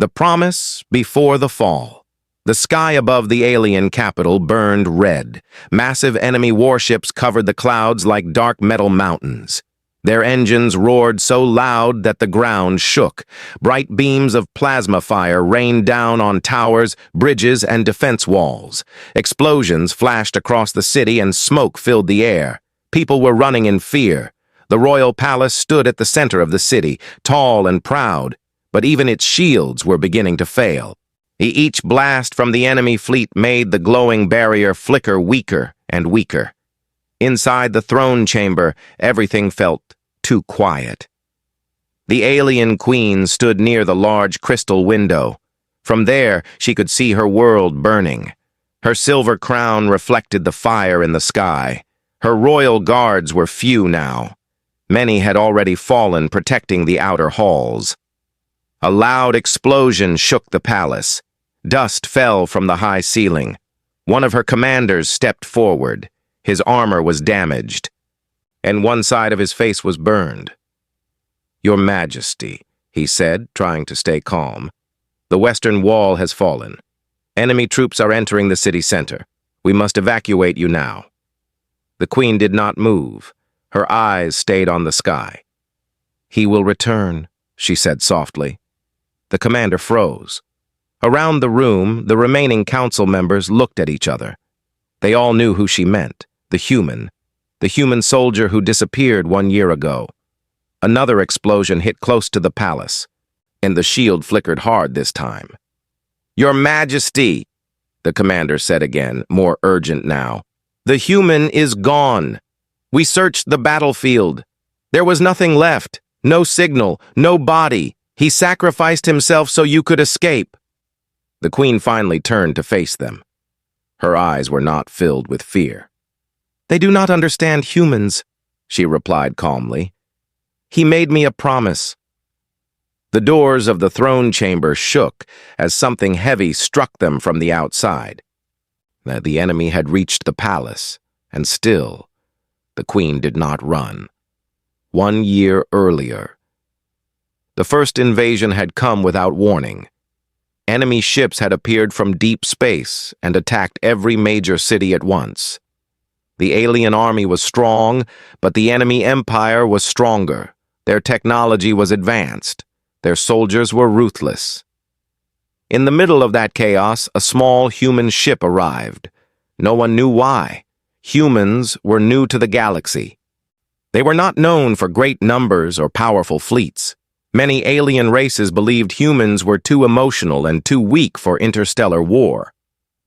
The promise before the fall. The sky above the alien capital burned red. Massive enemy warships covered the clouds like dark metal mountains. Their engines roared so loud that the ground shook. Bright beams of plasma fire rained down on towers, bridges, and defense walls. Explosions flashed across the city and smoke filled the air. People were running in fear. The royal palace stood at the center of the city, tall and proud, but even its shields were beginning to fail. Each blast from the enemy fleet made the glowing barrier flicker weaker and weaker. Inside the throne chamber, everything felt too quiet. The alien queen stood near the large crystal window. From there, she could see her world burning. Her silver crown reflected the fire in the sky. Her royal guards were few now. Many had already fallen protecting the outer halls. A loud explosion shook the palace. Dust fell from the high ceiling. One of her commanders stepped forward. His armor was damaged, and one side of his face was burned. "Your Majesty," he said, trying to stay calm. "The western wall has fallen. Enemy troops are entering the city center. We must evacuate you now." The queen did not move. Her eyes stayed on the sky. "He will return," she said softly. The commander froze. Around the room, the remaining council members looked at each other. They all knew who she meant, the human soldier who disappeared 1 year ago. Another explosion hit close to the palace, and the shield flickered hard this time. "Your Majesty," the commander said again, more urgent now. "The human is gone. We searched the battlefield. There was nothing left, no signal, no body. He sacrificed himself so you could escape." The queen finally turned to face them. Her eyes were not filled with fear. "They do not understand humans," she replied calmly. "He made me a promise." The doors of the throne chamber shook as something heavy struck them from the outside. The enemy had reached the palace, and still, the queen did not run. 1 year earlier. The first invasion had come without warning. Enemy ships had appeared from deep space and attacked every major city at once. The alien army was strong, but the enemy empire was stronger. Their technology was advanced. Their soldiers were ruthless. In the middle of that chaos, a small human ship arrived. No one knew why. Humans were new to the galaxy. They were not known for great numbers or powerful fleets. Many alien races believed humans were too emotional and too weak for interstellar war.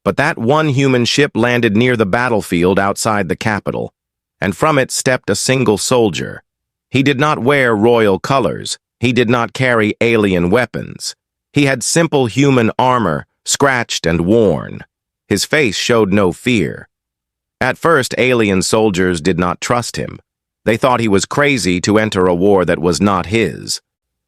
But that one human ship landed near the battlefield outside the capital, and from it stepped a single soldier. He did not wear royal colors. He did not carry alien weapons. He had simple human armor, scratched and worn. His face showed no fear. At first, alien soldiers did not trust him. They thought he was crazy to enter a war that was not his.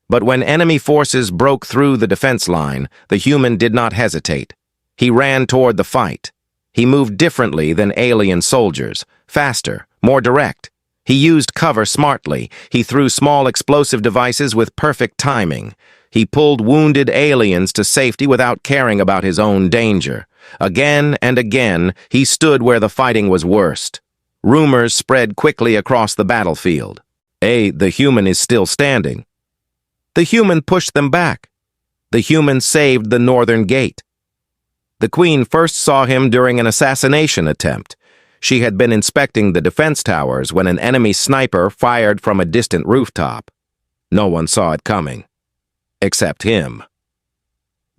But when enemy forces broke through the defense line, the human did not hesitate. He ran toward the fight. He moved differently than alien soldiers, faster, more direct. He used cover smartly. He threw small explosive devices with perfect timing. He pulled wounded aliens to safety without caring about his own danger. Again and again, he stood where the fighting was worst. Rumors spread quickly across the battlefield. The human is still standing. The human pushed them back. The human saved the northern gate. The queen first saw him during an assassination attempt. She had been inspecting the defense towers when an enemy sniper fired from a distant rooftop. No one saw it coming, except him.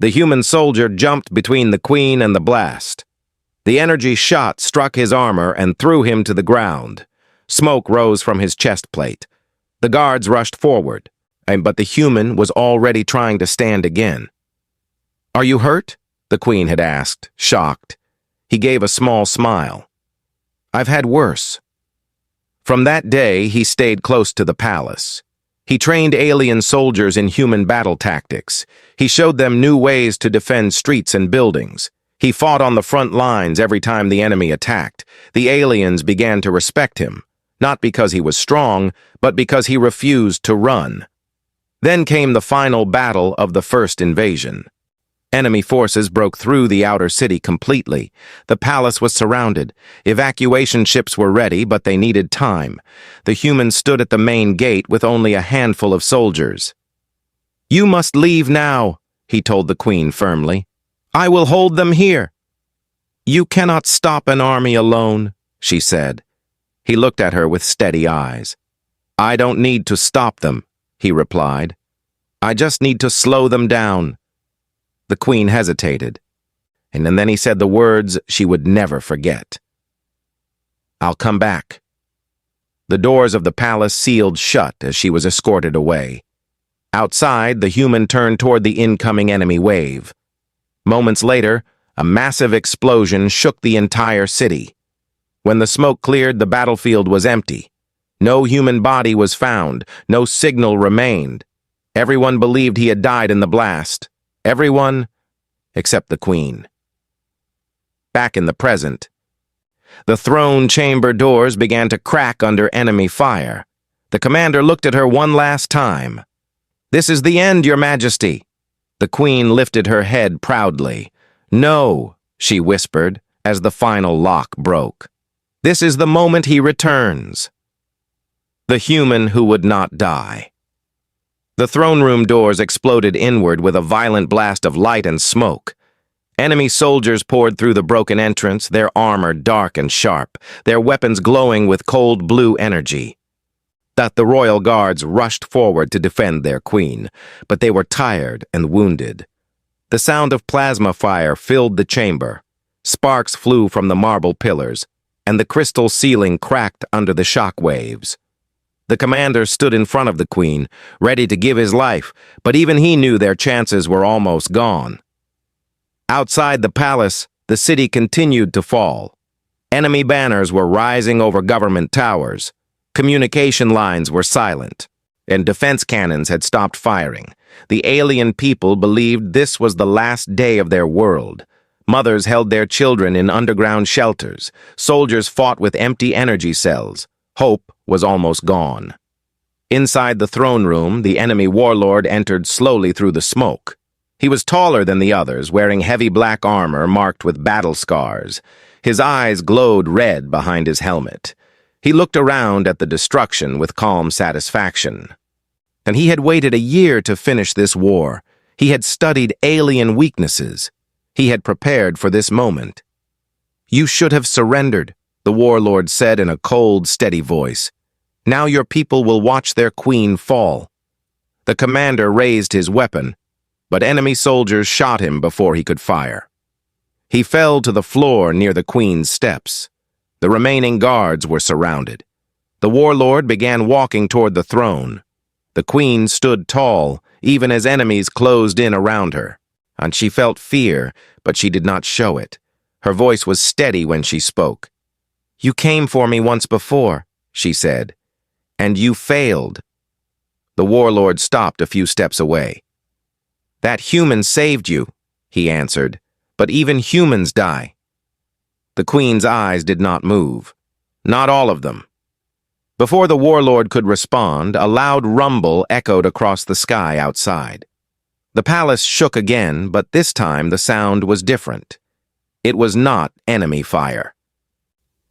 The human soldier jumped between the queen and the blast. The energy shot struck his armor and threw him to the ground. Smoke rose from his chest plate. The guards rushed forward, but the human was already trying to stand again. "Are you hurt?" the queen had asked, shocked. He gave a small smile. "I've had worse." From that day, he stayed close to the palace. He trained alien soldiers in human battle tactics. He showed them new ways to defend streets and buildings. He fought on the front lines every time the enemy attacked. The aliens began to respect him, not because he was strong, but because he refused to run. Then came the final battle of the first invasion. Enemy forces broke through the outer city completely. The palace was surrounded. Evacuation ships were ready, but they needed time. The humans stood at the main gate with only a handful of soldiers. "You must leave now," he told the queen firmly. "I will hold them here." "You cannot stop an army alone," she said. He looked at her with steady eyes. "I don't need to stop them," he replied. "I just need to slow them down." The queen hesitated, and then he said the words she would never forget. "I'll come back." The doors of the palace sealed shut as she was escorted away. Outside, the human turned toward the incoming enemy wave. Moments later, a massive explosion shook the entire city. When the smoke cleared, the battlefield was empty. No human body was found. No signal remained. Everyone believed he had died in the blast. Everyone except the queen. Back in the present, the throne chamber doors began to crack under enemy fire. The commander looked at her one last time. "This is the end, Your Majesty." The queen lifted her head proudly. "No," she whispered as the final lock broke. "This is the moment he returns." The human who would not die. The throne room doors exploded inward with a violent blast of light and smoke. Enemy soldiers poured through the broken entrance, their armor dark and sharp, their weapons glowing with cold blue energy. The royal guards rushed forward to defend their queen, but they were tired and wounded. The sound of plasma fire filled the chamber. Sparks flew from the marble pillars, and the crystal ceiling cracked under the shock waves. The commander stood in front of the queen, ready to give his life, but even he knew their chances were almost gone. Outside the palace, the city continued to fall. Enemy banners were rising over government towers. Communication lines were silent, and defense cannons had stopped firing. The alien people believed this was the last day of their world. Mothers held their children in underground shelters. Soldiers fought with empty energy cells. Hope was almost gone. Inside the throne room, the enemy warlord entered slowly through the smoke. He was taller than the others, wearing heavy black armor marked with battle scars. His eyes glowed red behind his helmet. He looked around at the destruction with calm satisfaction. And he had waited a year to finish this war. He had studied alien weaknesses. He had prepared for this moment. "You should have surrendered," the warlord said in a cold, steady voice. "Now your people will watch their queen fall." The commander raised his weapon, but enemy soldiers shot him before he could fire. He fell to the floor near the queen's steps. The remaining guards were surrounded. The warlord began walking toward the throne. The queen stood tall, even as enemies closed in around her, and she felt fear, but she did not show it. Her voice was steady when she spoke. "You came for me once before," she said, "and you failed." The warlord stopped a few steps away. "That human saved you," he answered, "but even humans die." The queen's eyes did not move. Not all of them. Before the warlord could respond, a loud rumble echoed across the sky outside. The palace shook again, but this time the sound was different. It was not enemy fire.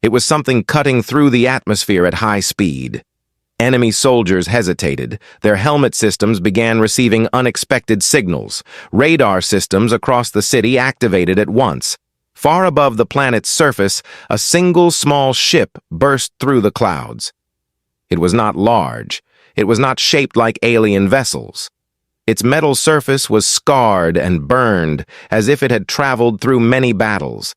It was something cutting through the atmosphere at high speed. Enemy soldiers hesitated. Their helmet systems began receiving unexpected signals. Radar systems across the city activated at once. Far above the planet's surface, a single small ship burst through the clouds. It was not large. It was not shaped like alien vessels. Its metal surface was scarred and burned, as if it had traveled through many battles.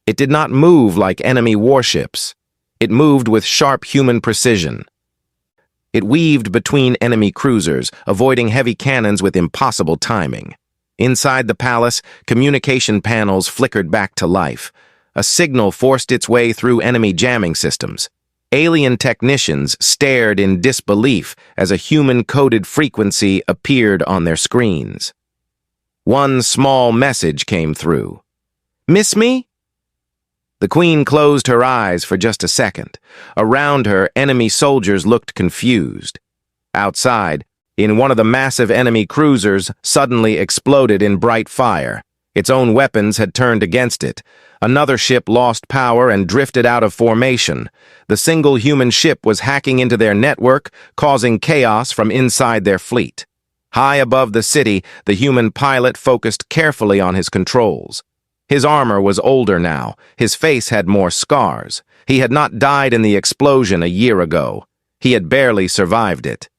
It did not move like enemy warships. It moved with sharp human precision. It weaved between enemy cruisers, avoiding heavy cannons with impossible timing. Inside the palace, communication panels flickered back to life. A signal forced its way through enemy jamming systems. Alien technicians stared in disbelief as a human-coded frequency appeared on their screens. One small message came through. "Miss me?" The queen closed her eyes for just a second. Around her, enemy soldiers looked confused. Outside, in one of the massive enemy cruisers suddenly exploded in bright fire. Its own weapons had turned against it. Another ship lost power and drifted out of formation. The single human ship was hacking into their network, causing chaos from inside their fleet. High above the city, the human pilot focused carefully on his controls. His armor was older now. His face had more scars. He had not died in the explosion a year ago. He had barely survived it.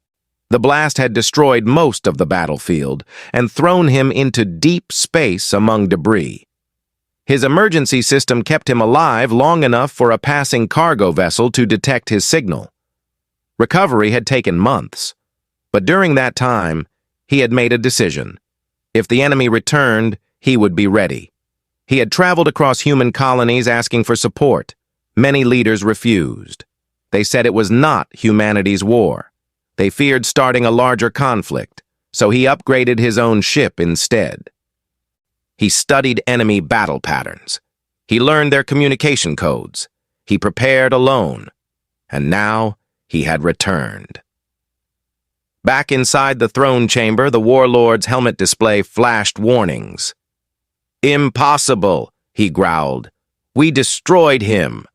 The blast had destroyed most of the battlefield and thrown him into deep space among debris. His emergency system kept him alive long enough for a passing cargo vessel to detect his signal. Recovery had taken months, but during that time, he had made a decision. If the enemy returned, he would be ready. He had traveled across human colonies asking for support. Many leaders refused. They said it was not humanity's war. They feared starting a larger conflict, so he upgraded his own ship instead. He studied enemy battle patterns. He learned their communication codes. He prepared alone. And now he had returned. Back inside the throne chamber, the warlord's helmet display flashed warnings. "Impossible," he growled. "We destroyed him."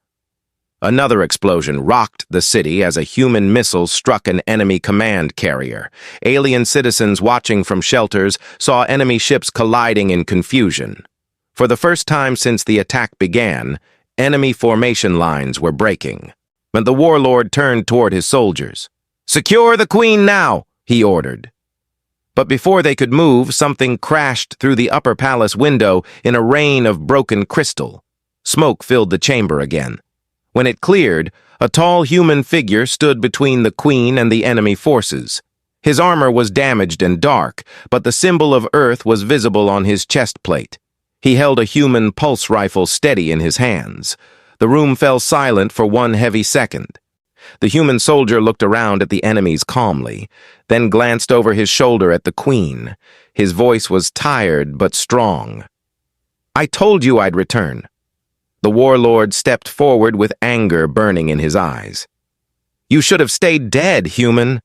Another explosion rocked the city as a human missile struck an enemy command carrier. Alien citizens watching from shelters saw enemy ships colliding in confusion. For the first time since the attack began, enemy formation lines were breaking. But the warlord turned toward his soldiers. "Secure the queen now," he ordered. But before they could move, something crashed through the upper palace window in a rain of broken crystal. Smoke filled the chamber again. When it cleared, a tall human figure stood between the queen and the enemy forces. His armor was damaged and dark, but the symbol of Earth was visible on his chest plate. He held a human pulse rifle steady in his hands. The room fell silent for one heavy second. The human soldier looked around at the enemies calmly, then glanced over his shoulder at the queen. His voice was tired but strong. "I told you I'd return." The warlord stepped forward with anger burning in his eyes. "You should have stayed dead, human."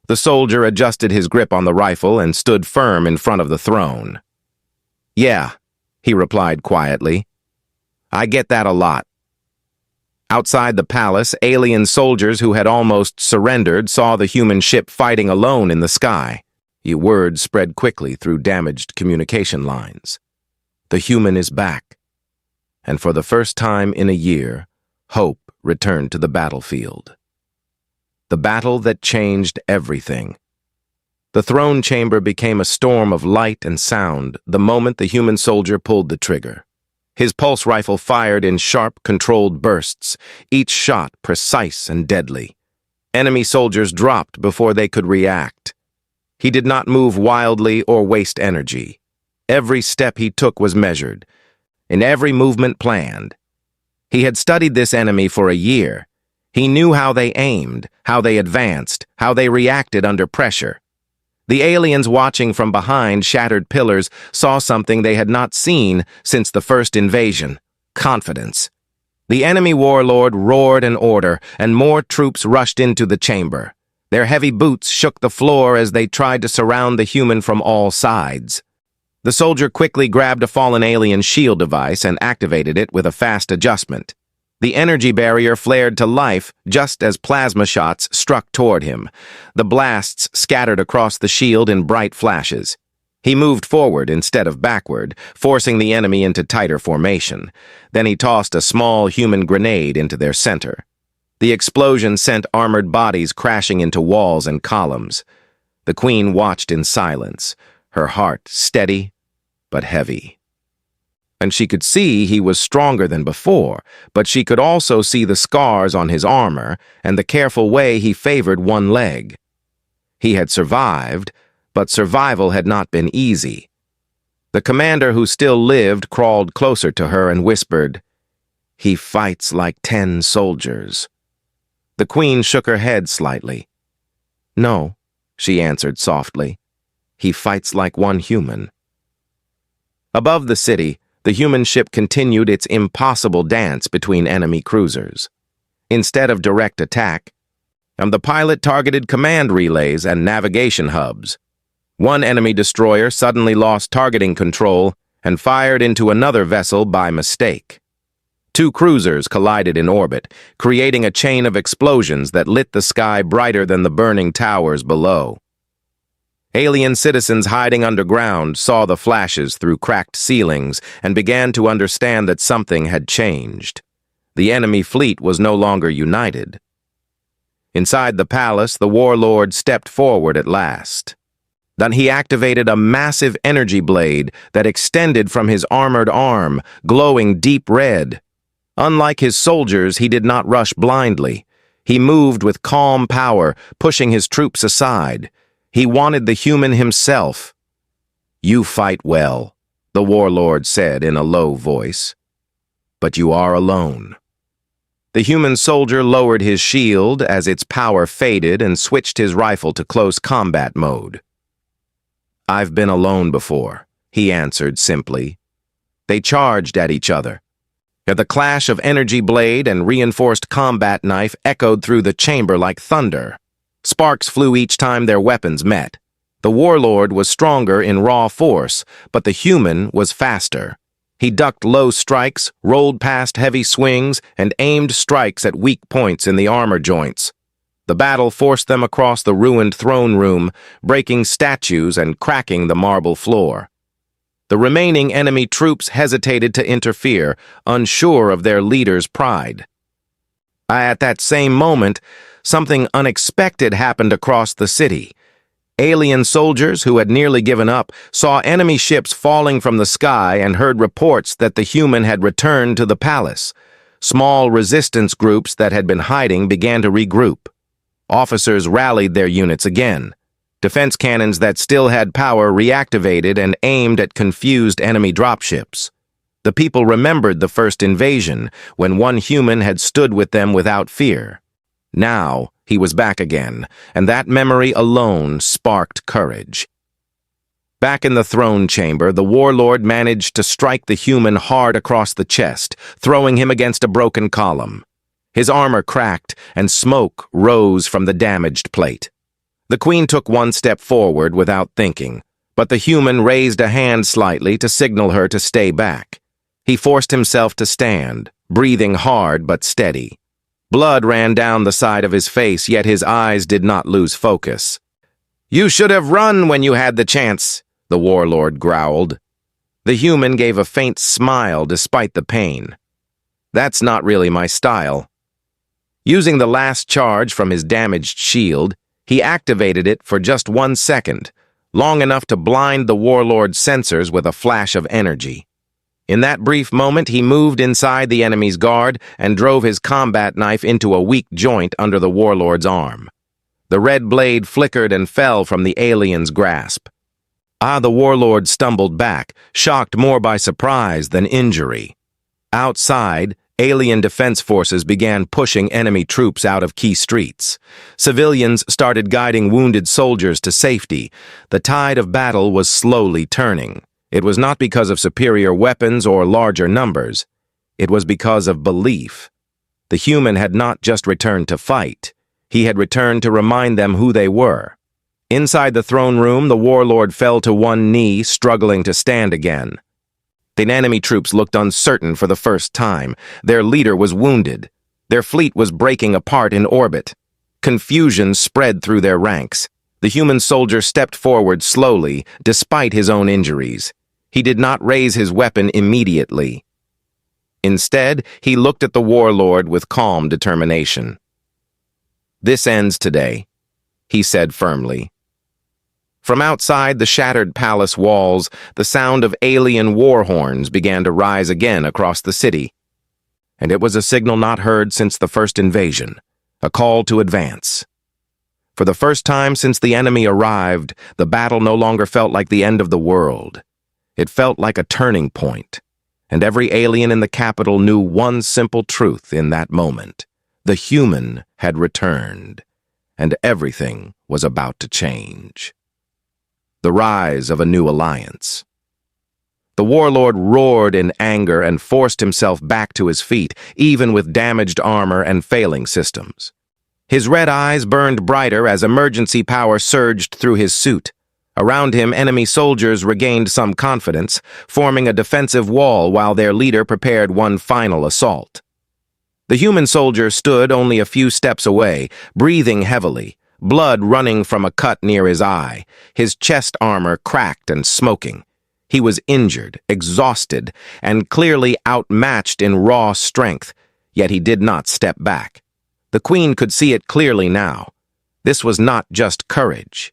The soldier adjusted his grip on the rifle and stood firm in front of the throne. "Yeah," he replied quietly. "I get that a lot." Outside the palace, alien soldiers who had almost surrendered saw the human ship fighting alone in the sky. Word spread quickly through damaged communication lines. The human is back. And for the first time in a year, hope returned to the battlefield. The battle that changed everything. The throne chamber became a storm of light and sound the moment the human soldier pulled the trigger. His pulse rifle fired in sharp, controlled bursts, each shot precise and deadly. Enemy soldiers dropped before they could react. He did not move wildly or waste energy. Every step he took was measured, and every movement planned. He had studied this enemy for a year. He knew how they aimed, how they advanced, how they reacted under pressure. The aliens watching from behind shattered pillars saw something they had not seen since the first invasion: confidence. The enemy warlord roared an order, and more troops rushed into the chamber. Their heavy boots shook the floor as they tried to surround the human from all sides. The soldier quickly grabbed a fallen alien shield device and activated it with a fast adjustment. The energy barrier flared to life just as plasma shots struck toward him. The blasts scattered across the shield in bright flashes. He moved forward instead of backward, forcing the enemy into tighter formation. Then he tossed a small human grenade into their center. The explosion sent armored bodies crashing into walls and columns. The queen watched in silence, her heart steady but heavy. And she could see he was stronger than before, but she could also see the scars on his armor and the careful way he favored one leg. He had survived, but survival had not been easy. The commander who still lived crawled closer to her and whispered, "He fights like 10 soldiers." The queen shook her head slightly. "No," she answered softly. "He fights like one human." Above the city, the human ship continued its impossible dance between enemy cruisers. Instead of direct attack, and the pilot targeted command relays and navigation hubs. One enemy destroyer suddenly lost targeting control and fired into another vessel by mistake. Two cruisers collided in orbit, creating a chain of explosions that lit the sky brighter than the burning towers below. Alien citizens hiding underground saw the flashes through cracked ceilings and began to understand that something had changed. The enemy fleet was no longer united. Inside the palace, the warlord stepped forward at last. Then he activated a massive energy blade that extended from his armored arm, glowing deep red. Unlike his soldiers, he did not rush blindly. He moved with calm power, pushing his troops aside. He wanted the human himself. "You fight well," the warlord said in a low voice. "But you are alone." The human soldier lowered his shield as its power faded and switched his rifle to close combat mode. "I've been alone before," he answered simply. They charged at each other. The clash of energy blade and reinforced combat knife echoed through the chamber like thunder. Sparks flew each time their weapons met. The warlord was stronger in raw force, but the human was faster. He ducked low strikes, rolled past heavy swings, and aimed strikes at weak points in the armor joints. The battle forced them across the ruined throne room, breaking statues and cracking the marble floor. The remaining enemy troops hesitated to interfere, unsure of their leader's pride. At that same moment, something unexpected happened across the city. Alien soldiers who had nearly given up saw enemy ships falling from the sky and heard reports that the human had returned to the palace. Small resistance groups that had been hiding began to regroup. Officers rallied their units again. Defense cannons that still had power reactivated and aimed at confused enemy dropships. The people remembered the first invasion, when one human had stood with them without fear. Now, he was back again, and that memory alone sparked courage. Back in the throne chamber, the warlord managed to strike the human hard across the chest, throwing him against a broken column. His armor cracked, and smoke rose from the damaged plate. The queen took one step forward without thinking, but the human raised a hand slightly to signal her to stay back. He forced himself to stand, breathing hard but steady. Blood ran down the side of his face, yet his eyes did not lose focus. "You should have run when you had the chance," the warlord growled. The human gave a faint smile despite the pain. "That's not really my style." Using the last charge from his damaged shield, he activated it for just 1 second, long enough to blind the warlord's sensors with a flash of energy. In that brief moment, he moved inside the enemy's guard and drove his combat knife into a weak joint under the warlord's arm. The red blade flickered and fell from the alien's grasp. The warlord stumbled back, shocked more by surprise than injury. Outside, alien defense forces began pushing enemy troops out of key streets. Civilians started guiding wounded soldiers to safety. The tide of battle was slowly turning. It was not because of superior weapons or larger numbers. It was because of belief. The human had not just returned to fight. He had returned to remind them who they were. Inside the throne room, the warlord fell to one knee, struggling to stand again. The enemy troops looked uncertain for the first time. Their leader was wounded. Their fleet was breaking apart in orbit. Confusion spread through their ranks. The human soldier stepped forward slowly, despite his own injuries. He did not raise his weapon immediately. Instead, he looked at the warlord with calm determination. "This ends today," he said firmly. From outside the shattered palace walls, the sound of alien war horns began to rise again across the city. And it was a signal not heard since the first invasion, a call to advance. For the first time since the enemy arrived, the battle no longer felt like the end of the world. It felt like a turning point, and every alien in the capital knew one simple truth in that moment. The human had returned, and everything was about to change. The rise of a new alliance. The warlord roared in anger and forced himself back to his feet, even with damaged armor and failing systems. His red eyes burned brighter as emergency power surged through his suit. Around him, enemy soldiers regained some confidence, forming a defensive wall while their leader prepared one final assault. The human soldier stood only a few steps away, breathing heavily, blood running from a cut near his eye, his chest armor cracked and smoking. He was injured, exhausted, and clearly outmatched in raw strength, yet he did not step back. The Queen could see it clearly now. This was not just courage.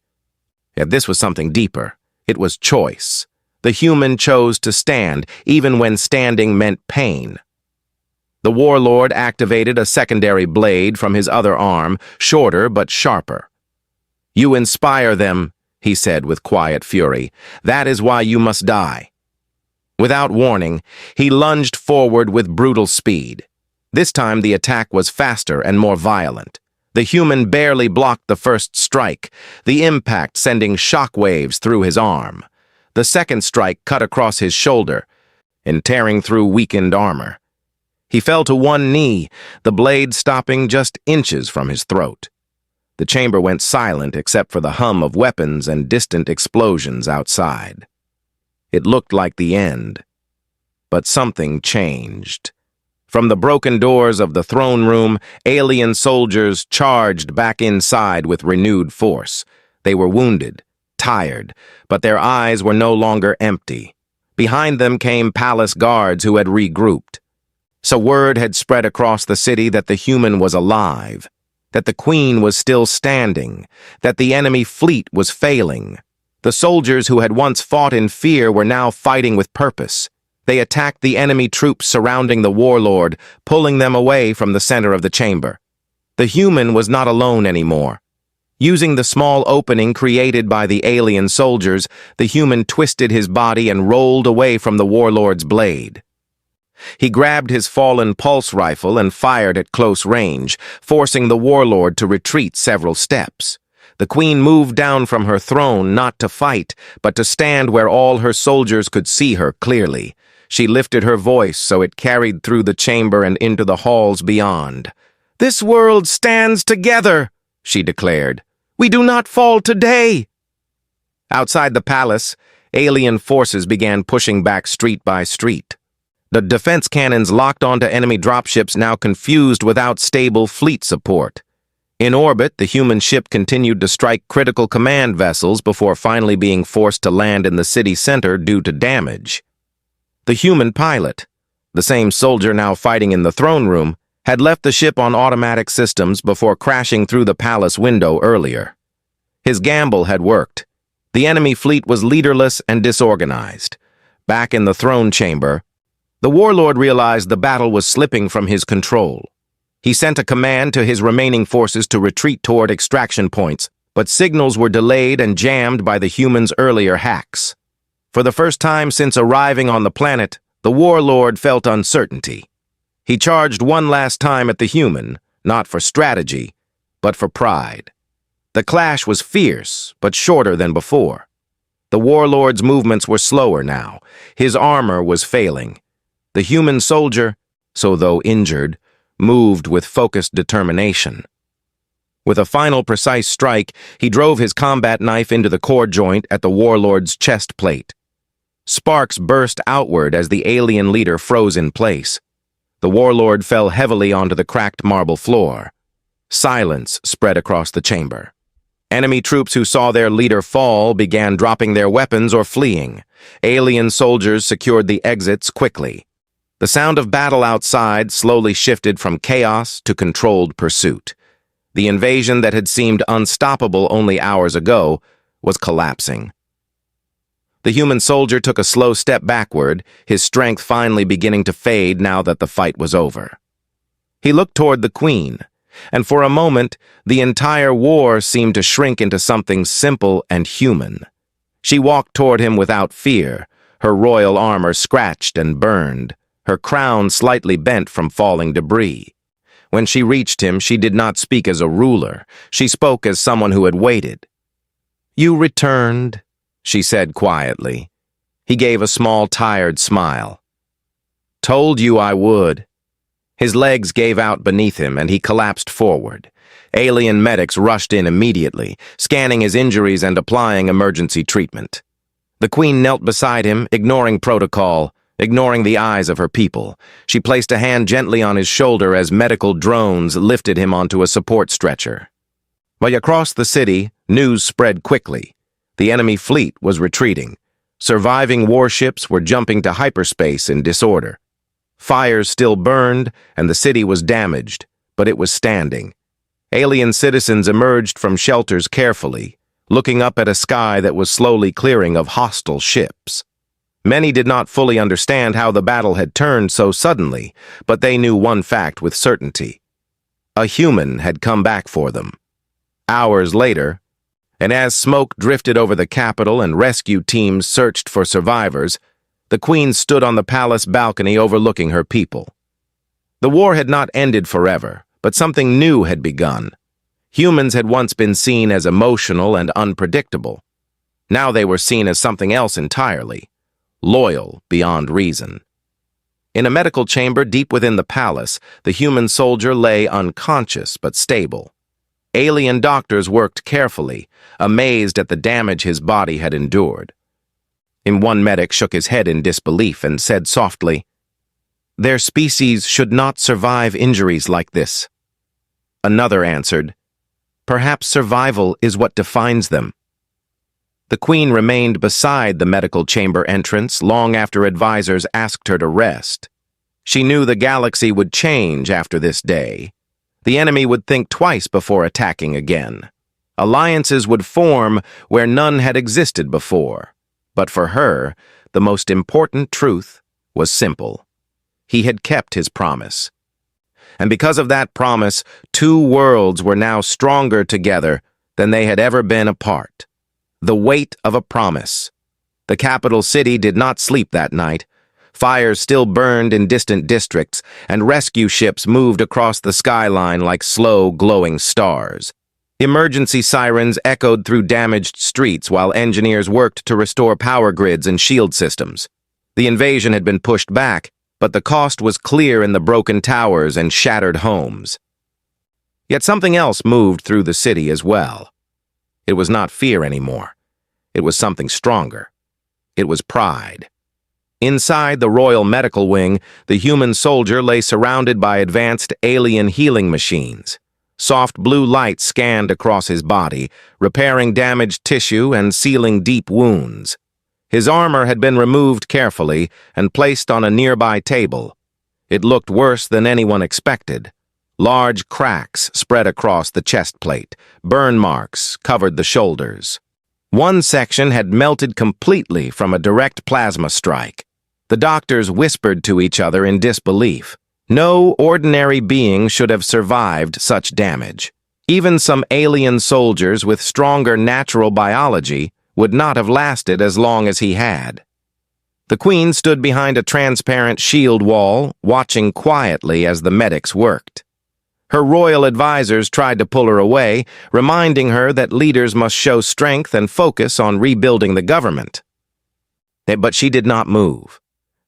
Yet this was something deeper. It was choice. The human chose to stand, even when standing meant pain. The warlord activated a secondary blade from his other arm, shorter but sharper. "You inspire them," he said with quiet fury. "That is why you must die." Without warning, he lunged forward with brutal speed. This time the attack was faster and more violent. The human barely blocked the first strike, the impact sending shockwaves through his arm. The second strike cut across his shoulder and tearing through weakened armor. He fell to one knee, the blade stopping just inches from his throat. The chamber went silent except for the hum of weapons and distant explosions outside. It looked like the end, but something changed. From the broken doors of the throne room, alien soldiers charged back inside with renewed force. They were wounded, tired, but their eyes were no longer empty. Behind them came palace guards who had regrouped. So word had spread across the city that the human was alive, that the Queen was still standing, that the enemy fleet was failing. The soldiers who had once fought in fear were now fighting with purpose. They attacked the enemy troops surrounding the warlord, pulling them away from the center of the chamber. The human was not alone anymore. Using the small opening created by the alien soldiers, the human twisted his body and rolled away from the warlord's blade. He grabbed his fallen pulse rifle and fired at close range, forcing the warlord to retreat several steps. The Queen moved down from her throne not to fight, but to stand where all her soldiers could see her clearly. She lifted her voice so it carried through the chamber and into the halls beyond. "This world stands together," she declared. "We do not fall today." Outside the palace, alien forces began pushing back street by street. The defense cannons locked onto enemy dropships now confused without stable fleet support. In orbit, the human ship continued to strike critical command vessels before finally being forced to land in the city center due to damage. The human pilot, the same soldier now fighting in the throne room, had left the ship on automatic systems before crashing through the palace window earlier. His gamble had worked. The enemy fleet was leaderless and disorganized. Back in the throne chamber, the warlord realized the battle was slipping from his control. He sent a command to his remaining forces to retreat toward extraction points, but signals were delayed and jammed by the humans' earlier hacks. For the first time since arriving on the planet, the warlord felt uncertainty. He charged one last time at the human, not for strategy, but for pride. The clash was fierce, but shorter than before. The warlord's movements were slower now. His armor was failing. The human soldier, so though injured, moved with focused determination. With a final precise strike, he drove his combat knife into the core joint at the warlord's chest plate. Sparks burst outward as the alien leader froze in place. The warlord fell heavily onto the cracked marble floor. Silence spread across the chamber. Enemy troops who saw their leader fall began dropping their weapons or fleeing. Alien soldiers secured the exits quickly. The sound of battle outside slowly shifted from chaos to controlled pursuit. The invasion that had seemed unstoppable only hours ago was collapsing. The human soldier took a slow step backward, his strength finally beginning to fade now that the fight was over. He looked toward the Queen, and for a moment, the entire war seemed to shrink into something simple and human. She walked toward him without fear, her royal armor scratched and burned, her crown slightly bent from falling debris. When she reached him, she did not speak as a ruler. She spoke as someone who had waited. "You returned," she said quietly. He gave a small, tired smile. "Told you I would." His legs gave out beneath him and he collapsed forward. Alien medics rushed in immediately, scanning his injuries and applying emergency treatment. The Queen knelt beside him, ignoring protocol, ignoring the eyes of her people. She placed a hand gently on his shoulder as medical drones lifted him onto a support stretcher. While across the city, news spread quickly. The enemy fleet was retreating. Surviving warships were jumping to hyperspace in disorder. Fires still burned, and the city was damaged, but it was standing. Alien citizens emerged from shelters carefully, looking up at a sky that was slowly clearing of hostile ships. Many did not fully understand how the battle had turned so suddenly, but they knew one fact with certainty. A human had come back for them. Hours later, and as smoke drifted over the capital and rescue teams searched for survivors, the Queen stood on the palace balcony overlooking her people. The war had not ended forever, but something new had begun. Humans had once been seen as emotional and unpredictable. Now they were seen as something else entirely, loyal beyond reason. In a medical chamber deep within the palace, the human soldier lay unconscious but stable. Alien doctors worked carefully, amazed at the damage his body had endured. One medic shook his head in disbelief and said softly, "Their species should not survive injuries like this." Another answered, "Perhaps survival is what defines them." The Queen remained beside the medical chamber entrance long after advisors asked her to rest. She knew the galaxy would change after this day. The enemy would think twice before attacking again. Alliances would form where none had existed before. But for her, the most important truth was simple. He had kept his promise. And because of that promise, two worlds were now stronger together than they had ever been apart. The weight of a promise. The capital city did not sleep that night. Fires still burned in distant districts, and rescue ships moved across the skyline like slow, glowing stars. Emergency sirens echoed through damaged streets while engineers worked to restore power grids and shield systems. The invasion had been pushed back, but the cost was clear in the broken towers and shattered homes. Yet something else moved through the city as well. It was not fear anymore. It was something stronger. It was pride. Inside the Royal Medical Wing, the human soldier lay surrounded by advanced alien healing machines. Soft blue light scanned across his body, repairing damaged tissue and sealing deep wounds. His armor had been removed carefully and placed on a nearby table. It looked worse than anyone expected. Large cracks spread across the chest plate. Burn marks covered the shoulders. One section had melted completely from a direct plasma strike. The doctors whispered to each other in disbelief. No ordinary being should have survived such damage. Even some alien soldiers with stronger natural biology would not have lasted as long as he had. The Queen stood behind a transparent shield wall, watching quietly as the medics worked. Her royal advisors tried to pull her away, reminding her that leaders must show strength and focus on rebuilding the government. But she did not move.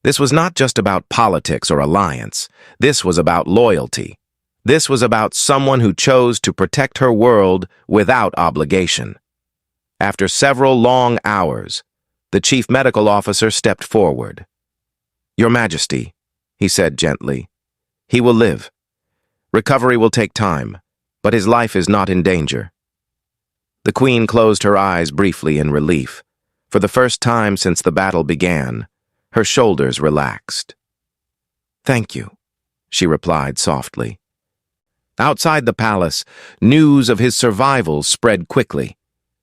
This was not just about politics or alliance. This was about loyalty. This was about someone who chose to protect her world without obligation. After several long hours, the chief medical officer stepped forward. "Your Majesty," he said gently, "he will live. Recovery will take time, but his life is not in danger." The Queen closed her eyes briefly in relief. For the first time since the battle began, her shoulders relaxed. "Thank you," she replied softly. Outside the palace, news of his survival spread quickly.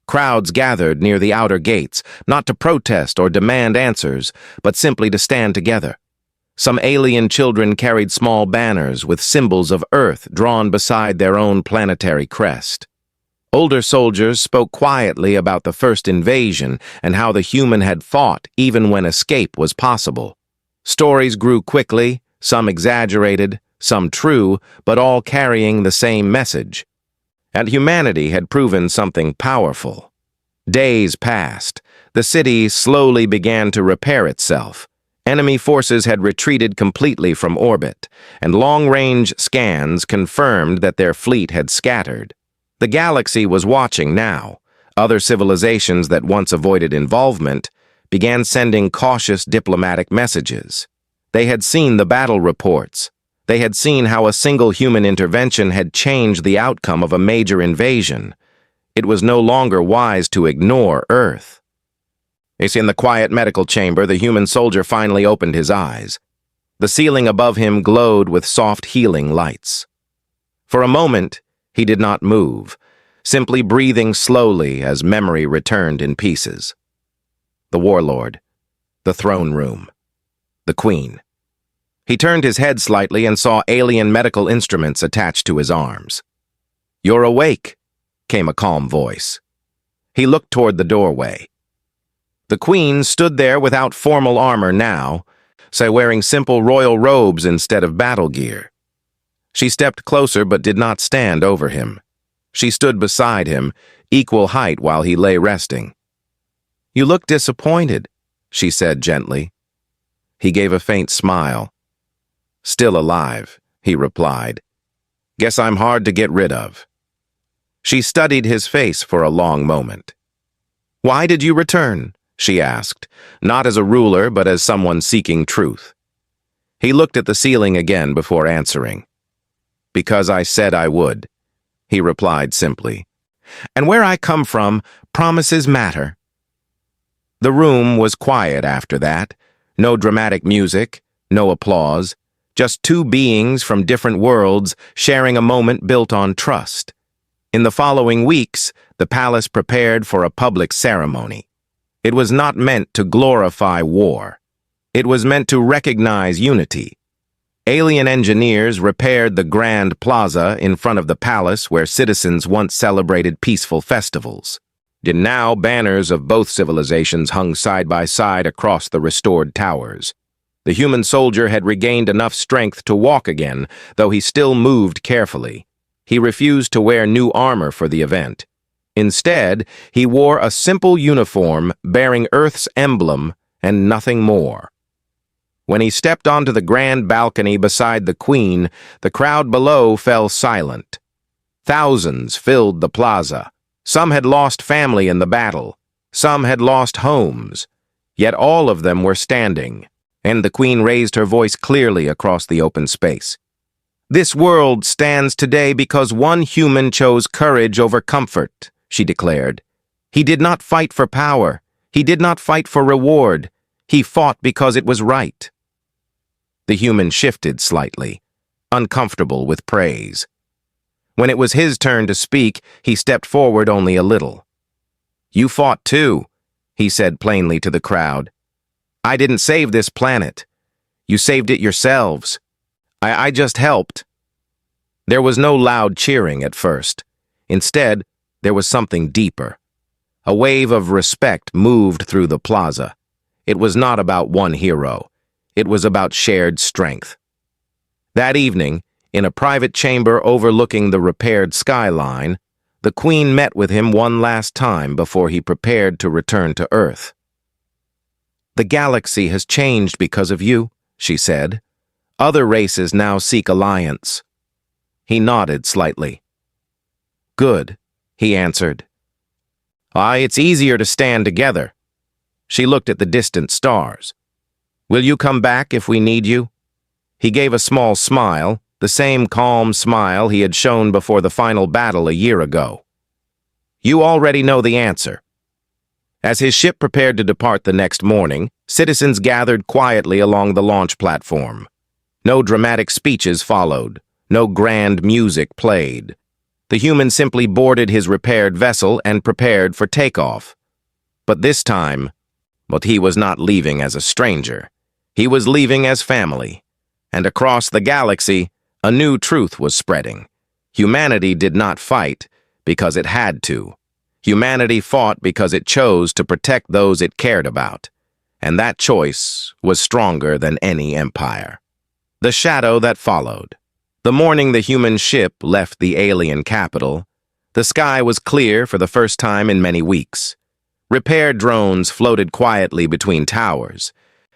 Crowds gathered near the outer gates, not to protest or demand answers, but simply to stand together. Some alien children carried small banners with symbols of Earth drawn beside their own planetary crest. Older soldiers spoke quietly about the first invasion and how the human had fought even when escape was possible. Stories grew quickly, some exaggerated, some true, but all carrying the same message. And humanity had proven something powerful. Days passed. The city slowly began to repair itself. Enemy forces had retreated completely from orbit, and long-range scans confirmed that their fleet had scattered. The galaxy was watching now. Other civilizations that once avoided involvement began sending cautious diplomatic messages. They had seen the battle reports. They had seen how a single human intervention had changed the outcome of a major invasion. It was no longer wise to ignore Earth. In the quiet medical chamber, the human soldier finally opened his eyes. The ceiling above him glowed with soft healing lights. For a moment, he did not move, simply breathing slowly as memory returned in pieces. The warlord, the throne room, the queen. He turned his head slightly and saw alien medical instruments attached to his arms. "You're awake," came a calm voice. He looked toward the doorway. The queen stood there without formal armor now, wearing simple royal robes instead of battle gear. She stepped closer but did not stand over him. She stood beside him, equal height while he lay resting. "You look disappointed," she said gently. He gave a faint smile. "Still alive," he replied. "Guess I'm hard to get rid of." She studied his face for a long moment. "Why did you return?" she asked, not as a ruler but as someone seeking truth. He looked at the ceiling again before answering. "Because I said I would," he replied simply. "And where I come from, promises matter." The room was quiet after that. No dramatic music, no applause, just two beings from different worlds sharing a moment built on trust. In the following weeks, the palace prepared for a public ceremony. It was not meant to glorify war. It was meant to recognize unity. Alien engineers repaired the Grand Plaza in front of the palace where citizens once celebrated peaceful festivals. And now banners of both civilizations hung side by side across the restored towers. The human soldier had regained enough strength to walk again, though he still moved carefully. He refused to wear new armor for the event. Instead, he wore a simple uniform bearing Earth's emblem and nothing more. When he stepped onto the grand balcony beside the Queen, the crowd below fell silent. Thousands filled the plaza. Some had lost family in the battle. Some had lost homes. Yet all of them were standing, and the Queen raised her voice clearly across the open space. "This world stands today because one human chose courage over comfort," she declared. "He did not fight for power. He did not fight for reward. He fought because it was right." The human shifted slightly, uncomfortable with praise. When it was his turn to speak, he stepped forward only a little. "You fought too," he said plainly to the crowd. "I didn't save this planet. You saved it yourselves. I just helped." There was no loud cheering at first. Instead, there was something deeper. A wave of respect moved through the plaza. It was not about one hero. It was about shared strength. That evening, in a private chamber overlooking the repaired skyline, the Queen met with him one last time before he prepared to return to Earth. "The galaxy has changed because of you," she said. "Other races now seek alliance." He nodded slightly. "Good," he answered. It's easier to stand together." She looked at the distant stars. "Will you come back if we need you?" He gave a small smile, the same calm smile he had shown before the final battle a year ago. "You already know the answer." As his ship prepared to depart the next morning, citizens gathered quietly along the launch platform. No dramatic speeches followed. No grand music played. The human simply boarded his repaired vessel and prepared for takeoff. But this time, he was not leaving as a stranger. He was leaving as family. And across the galaxy, a new truth was spreading. Humanity did not fight because it had to. Humanity fought because it chose to protect those it cared about. And that choice was stronger than any empire. The shadow that followed. The morning the human ship left the alien capital, the sky was clear for the first time in many weeks. Repair drones floated quietly between towers.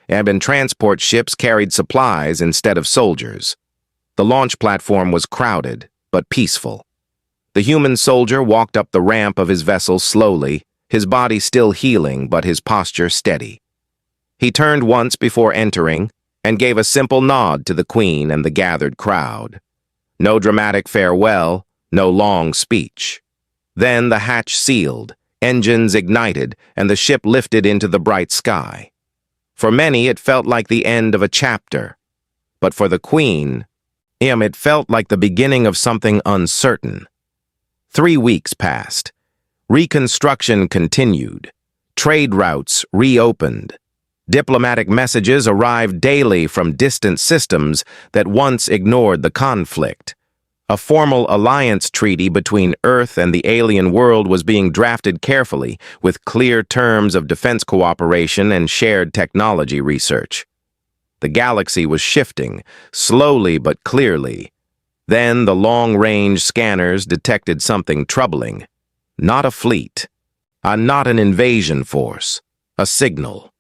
and transport ships carried supplies instead of soldiers. The launch platform was crowded, but peaceful. The human soldier walked up the ramp of his vessel slowly, his body still healing but his posture steady. He turned once before entering and gave a simple nod to the Queen and the gathered crowd. No dramatic farewell, no long speech. Then the hatch sealed, engines ignited, and the ship lifted into the bright sky. For many, it felt like the end of a chapter. But for the Queen, it felt like the beginning of something uncertain. 3 weeks passed. Reconstruction continued. Trade routes reopened. Diplomatic messages arrived daily from distant systems that once ignored the conflict. A formal alliance treaty between Earth and the alien world was being drafted carefully, with clear terms of defense cooperation and shared technology research. The galaxy was shifting, slowly but clearly. Then the long-range scanners detected something troubling. Not a fleet, not an invasion force, a signal.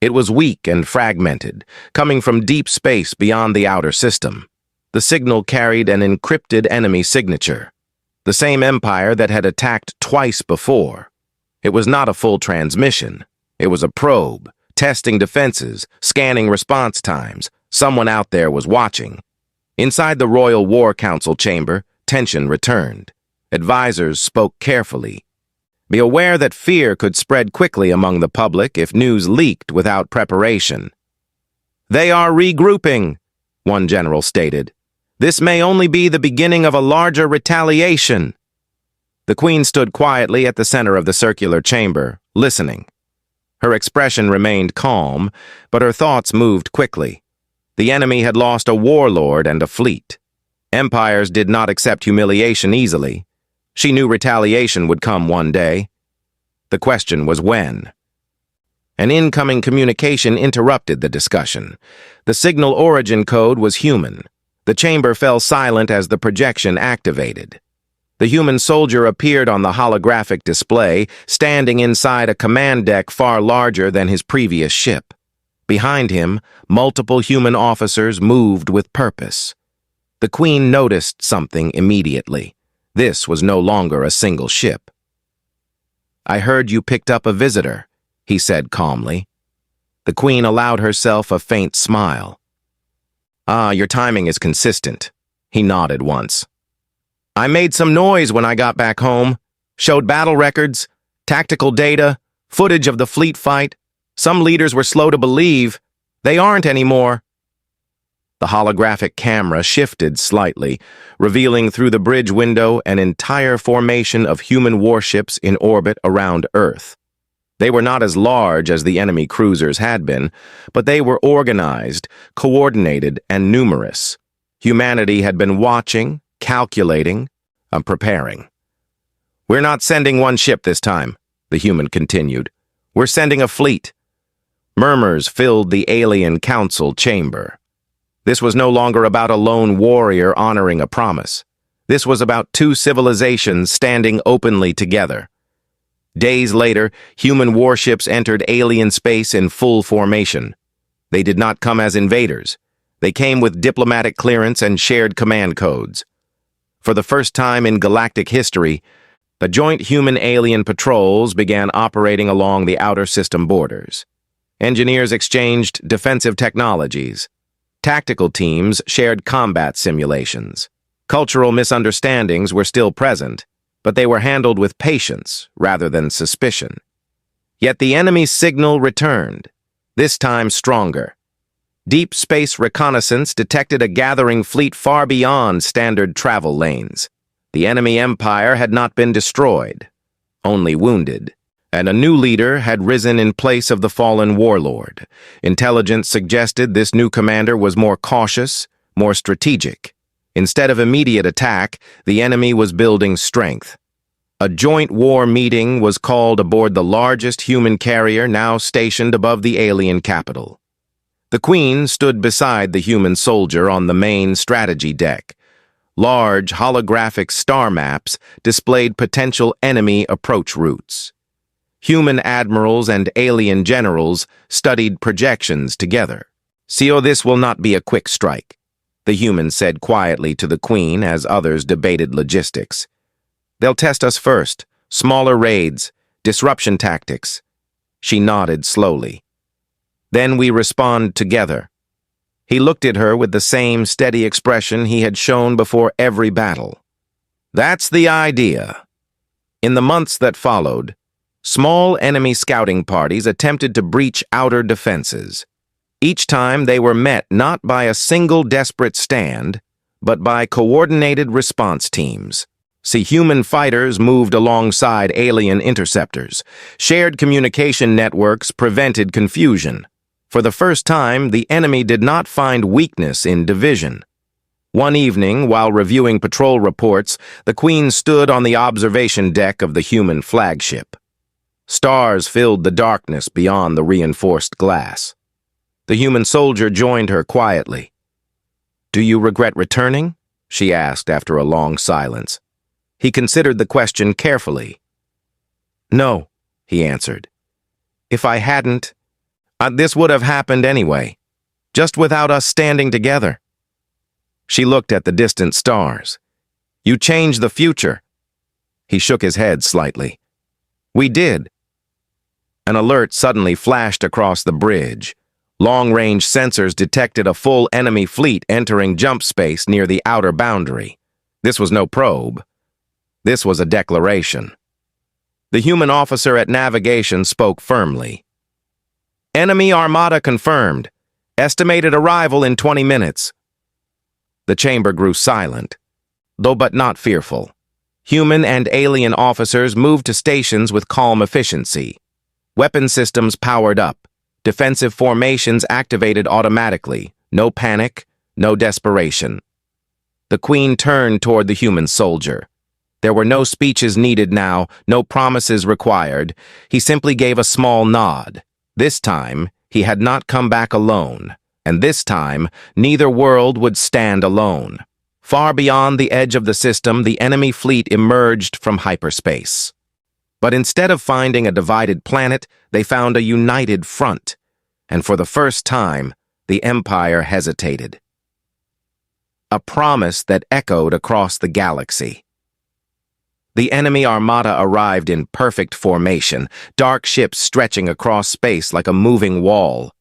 It was weak and fragmented, coming from deep space beyond the outer system. The signal carried an encrypted enemy signature, the same empire that had attacked twice before. It was not a full transmission. It was a probe, testing defenses, scanning response times. Someone out there was watching. Inside the Royal War Council chamber, tension returned. Advisors spoke carefully. Be aware that fear could spread quickly among the public if news leaked without preparation. "They are regrouping," one general stated. "This may only be the beginning of a larger retaliation." The Queen stood quietly at the center of the circular chamber, listening. Her expression remained calm, but her thoughts moved quickly. The enemy had lost a warlord and a fleet. Empires did not accept humiliation easily. She knew retaliation would come one day. The question was when. An incoming communication interrupted the discussion. The signal origin code was human. The chamber fell silent as the projection activated. The human soldier appeared on the holographic display, standing inside a command deck far larger than his previous ship. Behind him, multiple human officers moved with purpose. The Queen noticed something immediately. This was no longer a single ship. "I heard you picked up a visitor," he said calmly. The Queen allowed herself a faint smile. "Ah, your timing is consistent," he nodded once. "I made some noise when I got back home, showed battle records, tactical data, footage of the fleet fight. Some leaders were slow to believe. They aren't anymore." The holographic camera shifted slightly, revealing through the bridge window an entire formation of human warships in orbit around Earth. They were not as large as the enemy cruisers had been, but they were organized, coordinated, and numerous. Humanity had been watching, calculating, and preparing. "We're not sending one ship this time," the human continued. "We're sending a fleet." Murmurs filled the alien council chamber. This was no longer about a lone warrior honoring a promise. This was about two civilizations standing openly together. Days later, human warships entered alien space in full formation. They did not come as invaders. They came with diplomatic clearance and shared command codes. For the first time in galactic history, the joint human-alien patrols began operating along the outer system borders. Engineers exchanged defensive technologies. Tactical teams shared combat simulations. Cultural misunderstandings were still present, but they were handled with patience rather than suspicion. Yet the enemy's signal returned, this time stronger. Deep space reconnaissance detected a gathering fleet far beyond standard travel lanes. The enemy empire had not been destroyed, only wounded, and a new leader had risen in place of the fallen warlord. Intelligence suggested this new commander was more cautious, more strategic. Instead of immediate attack, the enemy was building strength. A joint war meeting was called aboard the largest human carrier now stationed above the alien capital. The Queen stood beside the human soldier on the main strategy deck. Large holographic star maps displayed potential enemy approach routes. Human admirals and alien generals studied projections together. "So this will not be a quick strike," the human said quietly to the Queen as others debated logistics. "They'll test us first, smaller raids, disruption tactics." She nodded slowly. "Then we respond together." He looked at her with the same steady expression he had shown before every battle. "That's the idea." In the months that followed, small enemy scouting parties attempted to breach outer defenses. Each time they were met not by a single desperate stand, but by coordinated response teams. Human fighters moved alongside alien interceptors. Shared communication networks prevented confusion. For the first time, the enemy did not find weakness in division. One evening, while reviewing patrol reports, the Queen stood on the observation deck of the human flagship. Stars filled the darkness beyond the reinforced glass. The human soldier joined her quietly. "Do you regret returning?" she asked after a long silence. He considered the question carefully. "No," he answered. "If I hadn't, this would have happened anyway, just without us standing together." She looked at the distant stars. "You changed the future." He shook his head slightly. "We did." An alert suddenly flashed across the bridge. Long-range sensors detected a full enemy fleet entering jump space near the outer boundary. This was no probe. This was a declaration. The human officer at navigation spoke firmly. "Enemy armada confirmed. Estimated arrival in 20 minutes. The chamber grew silent, though but not fearful. Human and alien officers moved to stations with calm efficiency. Weapon systems powered up. Defensive formations activated automatically. No panic, no desperation. The Queen turned toward the human soldier. There were no speeches needed now, no promises required. He simply gave a small nod. This time, he had not come back alone. And this time, neither world would stand alone. Far beyond the edge of the system, the enemy fleet emerged from hyperspace. But instead of finding a divided planet, they found a united front. And for the first time, the Empire hesitated. A promise that echoed across the galaxy. The enemy armada arrived in perfect formation, dark ships stretching across space like a moving wall.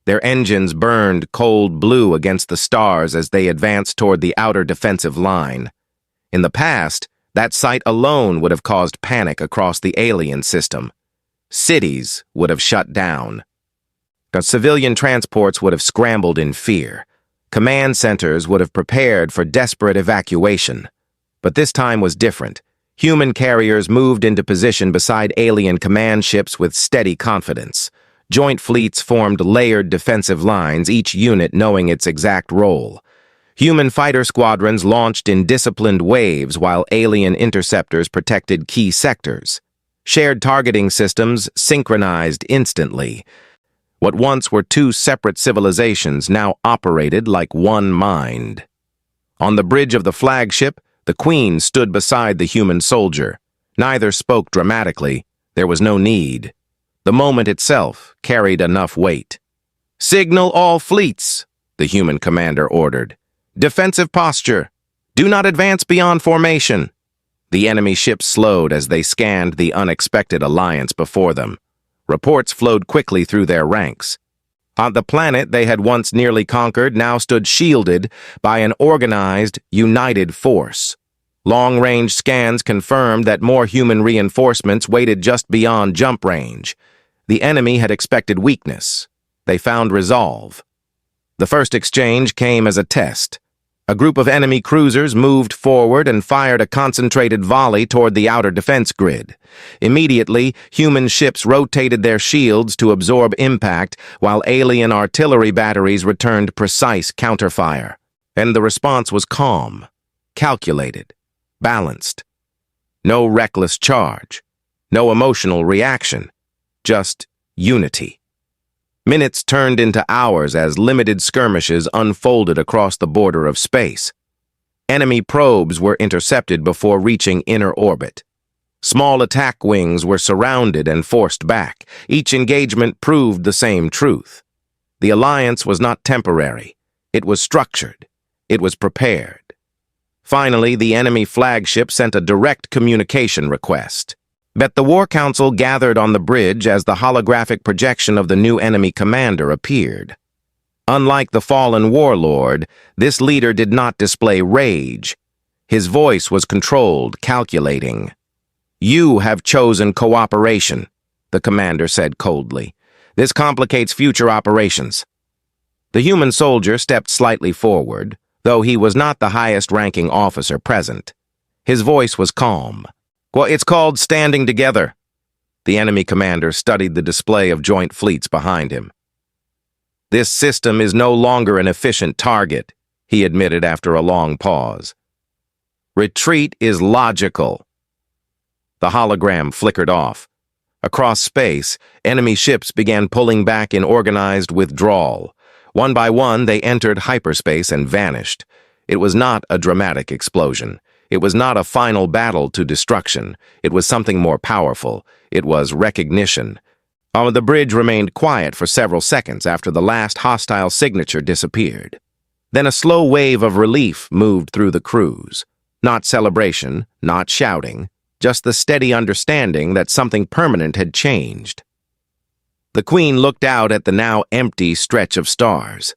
Their engines burned cold blue against the stars as they advanced toward the outer defensive line. In the past, that sight alone would have caused panic across the alien system. Cities would have shut down. The civilian transports would have scrambled in fear. Command centers would have prepared for desperate evacuation. But this time was different. Human carriers moved into position beside alien command ships with steady confidence. Joint fleets formed layered defensive lines, each unit knowing its exact role. Human fighter squadrons launched in disciplined waves while alien interceptors protected key sectors. Shared targeting systems synchronized instantly. What once were two separate civilizations now operated like one mind. On the bridge of the flagship, the Queen stood beside the human soldier. Neither spoke dramatically. There was no need. The moment itself carried enough weight. "Signal all fleets," the human commander ordered. "Defensive posture. Do not advance beyond formation." The enemy ships slowed as they scanned the unexpected alliance before them. Reports flowed quickly through their ranks. On the planet they had once nearly conquered now stood shielded by an organized, united force. Long-range scans confirmed that more human reinforcements waited just beyond jump range. The enemy had expected weakness. They found resolve. The first exchange came as a test. A group of enemy cruisers moved forward and fired a concentrated volley toward the outer defense grid. Immediately, human ships rotated their shields to absorb impact, while alien artillery batteries returned precise counterfire. And the response was calm, calculated, balanced. No reckless charge, no emotional reaction, just unity. Minutes turned into hours as limited skirmishes unfolded across the border of space. Enemy probes were intercepted before reaching inner orbit. Small attack wings were surrounded and forced back. Each engagement proved the same truth. The alliance was not temporary. It was structured. It was prepared. Finally, the enemy flagship sent a direct communication request. But the War Council gathered on the bridge as the holographic projection of the new enemy commander appeared. Unlike the fallen warlord, this leader did not display rage. His voice was controlled, calculating. "You have chosen cooperation," the commander said coldly. "This complicates future operations." The human soldier stepped slightly forward, though he was not the highest-ranking officer present. His voice was calm. "Well, it's called standing together." The enemy commander studied the display of joint fleets behind him. "This system is no longer an efficient target," he admitted after a long pause. "Retreat is logical." The hologram flickered off. Across space, enemy ships began pulling back in organized withdrawal. One by one, they entered hyperspace and vanished. It was not a dramatic explosion. It was not a final battle to destruction. It was something more powerful. It was recognition. The bridge remained quiet for several seconds after the last hostile signature disappeared. Then a slow wave of relief moved through the crews. Not celebration, not shouting, just the steady understanding that something permanent had changed. The Queen looked out at the now empty stretch of stars.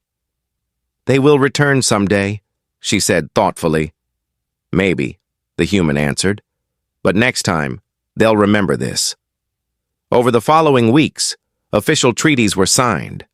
"They will return someday," she said thoughtfully. "Maybe," the human answered. "But next time, they'll remember this." Over the following weeks, official treaties were signed.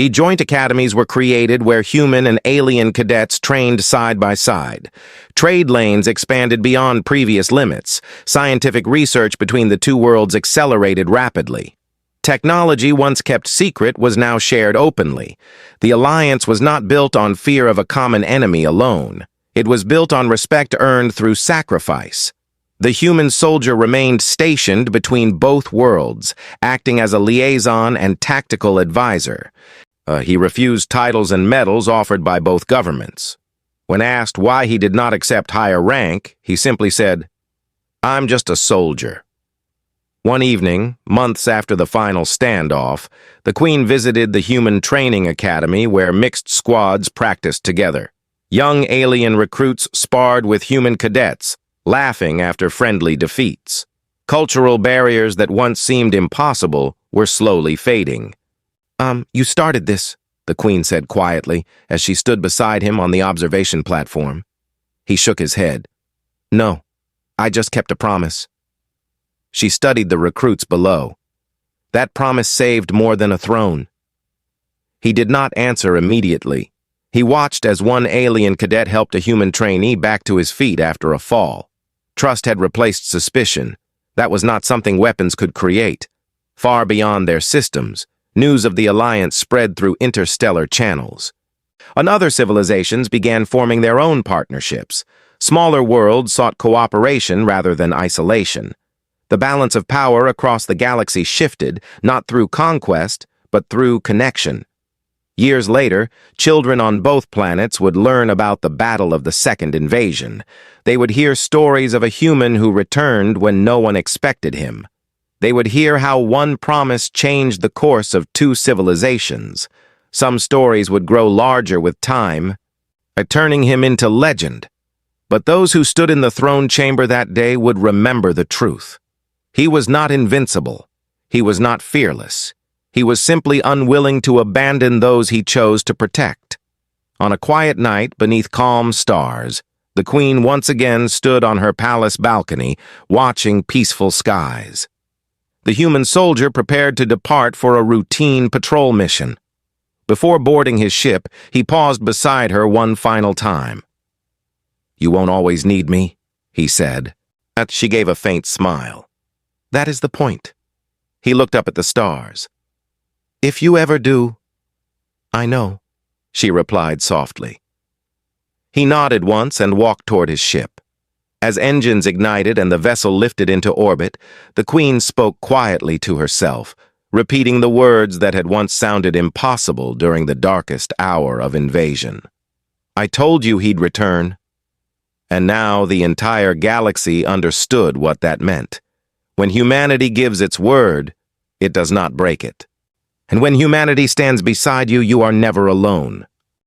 Joint academies were created where human and alien cadets trained side by side. Trade lanes expanded beyond previous limits. Scientific research between the two worlds accelerated rapidly. Technology once kept secret was now shared openly. The alliance was not built on fear of a common enemy alone. It was built on respect earned through sacrifice. The human soldier remained stationed between both worlds, acting as a liaison and tactical advisor. He refused titles and medals offered by both governments. When asked why he did not accept higher rank, he simply said, "I'm just a soldier." One evening, months after the final standoff, the Queen visited the Human Training Academy where mixed squads practiced together. Young alien recruits sparred with human cadets, laughing after friendly defeats. Cultural barriers that once seemed impossible were slowly fading. You started this," the Queen said quietly as she stood beside him on the observation platform. He shook his head. "No, I just kept a promise." She studied the recruits below. That promise saved more than a throne. He did not answer immediately. He watched as one alien cadet helped a human trainee back to his feet after a fall. Trust had replaced suspicion. That was not something weapons could create. Far beyond their systems, news of the alliance spread through interstellar channels. Other civilizations began forming their own partnerships. Smaller worlds sought cooperation rather than isolation. The balance of power across the galaxy shifted, not through conquest, but through connection. Years later, children on both planets would learn about the battle of the second invasion. They would hear stories of a human who returned when no one expected him. They would hear how one promise changed the course of two civilizations. Some stories would grow larger with time, turning him into legend. But those who stood in the throne chamber that day would remember the truth. He was not invincible. He was not fearless. He was simply unwilling to abandon those he chose to protect. On a quiet night beneath calm stars, the Queen once again stood on her palace balcony, watching peaceful skies. The human soldier prepared to depart for a routine patrol mission. Before boarding his ship, he paused beside her one final time. "You won't always need me," he said. She gave a faint smile. "That is the point." He looked up at the stars. "If you ever do." "I know," she replied softly. He nodded once and walked toward his ship. As engines ignited and the vessel lifted into orbit, the Queen spoke quietly to herself, repeating the words that had once sounded impossible during the darkest hour of invasion. "I told you he'd return." And now the entire galaxy understood what that meant. When humanity gives its word, it does not break it. And when humanity stands beside you, you are never alone.